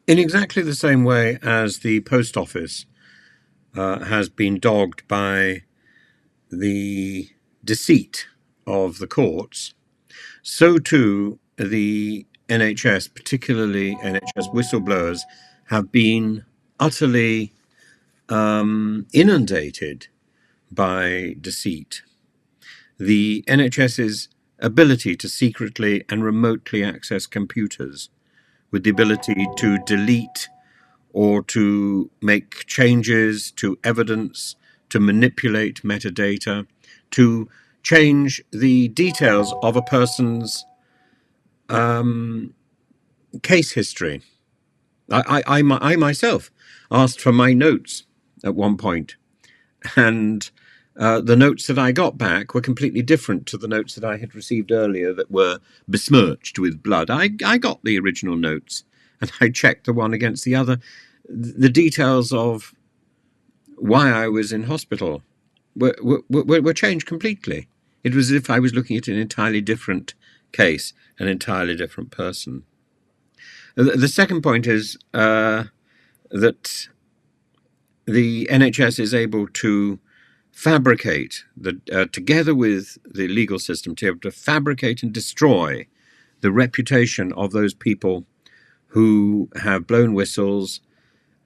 In exactly the same way as the post office has been dogged by the deceit of the courts, so too the NHS, particularly NHS whistleblowers, have been utterly inundated by deceit. The NHS's ability to secretly and remotely access computers with the ability to delete or to make changes to evidence, to manipulate metadata, to change the details of a person's case history. I myself asked for my notes at one point, and the notes that I got back were completely different to the notes that I had received earlier that were besmirched with blood. I got the original notes, and I checked the one against the other. The details of why I was in hospital were changed completely. It was as if I was looking at an entirely different case, an entirely different person. The second point is that the NHS is able to fabricate, together with the legal system, to be able to fabricate and destroy the reputation of those people who have blown whistles,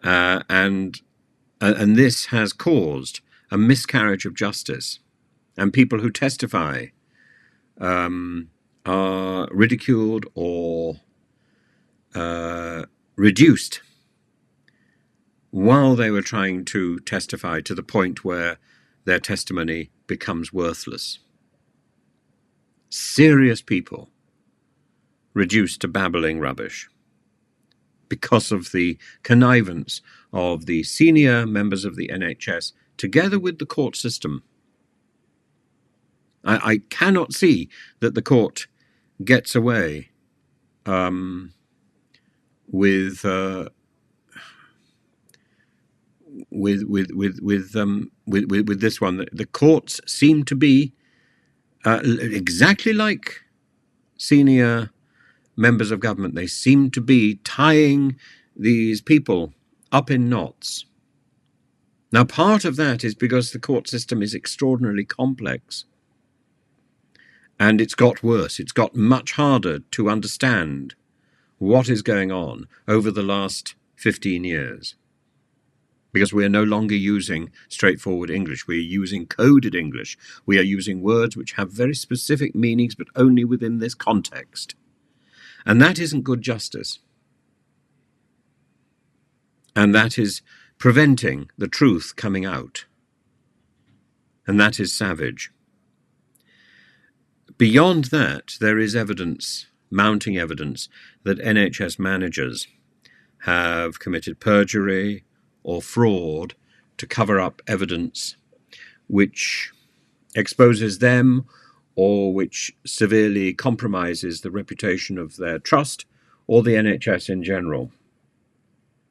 and this has caused a miscarriage of justice. And people who testify are ridiculed or reduced while they were trying to testify, to the point where their testimony becomes worthless. Serious people reduced to babbling rubbish because of the connivance of the senior members of the NHS together with the court system. I cannot see that the court gets away with this one. The courts seem to be exactly like senior members of government. They seem to be tying these people up in knots. Now, part of that is because the court system is extraordinarily complex. And it's got worse. It's got much harder to understand what is going on over the last 15 years. Because we are no longer using straightforward English. We are using coded English. We are using words which have very specific meanings, but only within this context. And that isn't good justice. And that is preventing the truth coming out. And that is savage. Beyond that, there is evidence, mounting evidence, that NHS managers have committed perjury or fraud to cover up evidence which exposes them or which severely compromises the reputation of their trust or the NHS in general.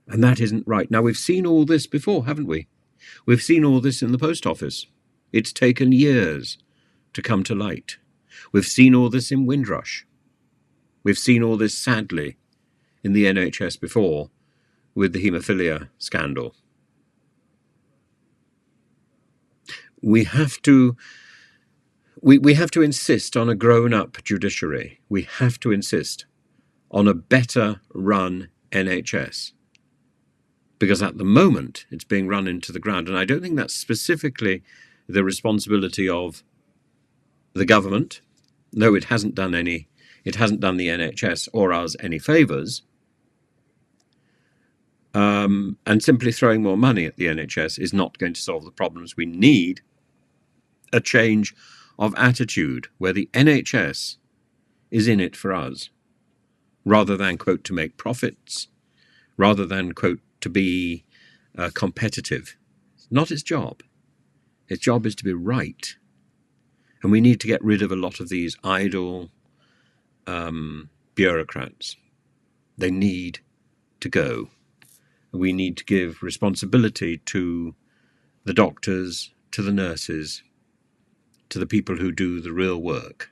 And that isn't right. Now, we've seen all this before, haven't we? We've seen all this in the post office. It's taken years to come to light. We've seen all this in Windrush. We've seen all this, sadly, in the NHS before, with the haemophilia scandal. We have to insist on a grown-up judiciary. We have to insist on a better run NHS. Because at the moment, it's being run into the ground. And I don't think that's specifically the responsibility of the government. No, it hasn't done the NHS or us any favours. And simply throwing more money at the NHS is not going to solve the problems. We need a change of attitude where the NHS is in it for us, rather than, quote, to make profits, rather than, quote, to be competitive. It's not its job. Its job is to be right. And we need to get rid of a lot of these idle bureaucrats. They need to go. We need to give responsibility to the doctors, to the nurses, to the people who do the real work,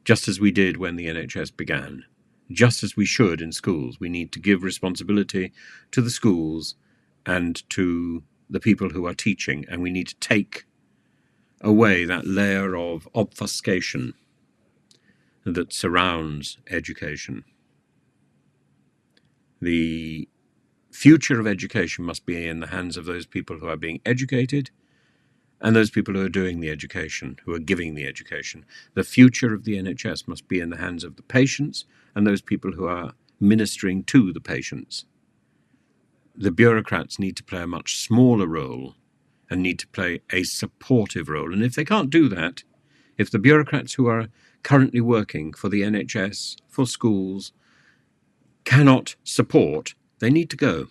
just as we did when the NHS began. just as we should in schools. We need to give responsibility to the schools and to the people who are teaching, and we need to take away that layer of obfuscation that surrounds education. The future of education must be in the hands of those people who are being educated and those people who are doing the education, who are giving the education. The future of the NHS must be in the hands of the patients and those people who are ministering to the patients. The bureaucrats need to play a much smaller role and need to play a supportive role. And if they can't do that, if the bureaucrats who are currently working for the NHS, for schools, cannot support, they need to go.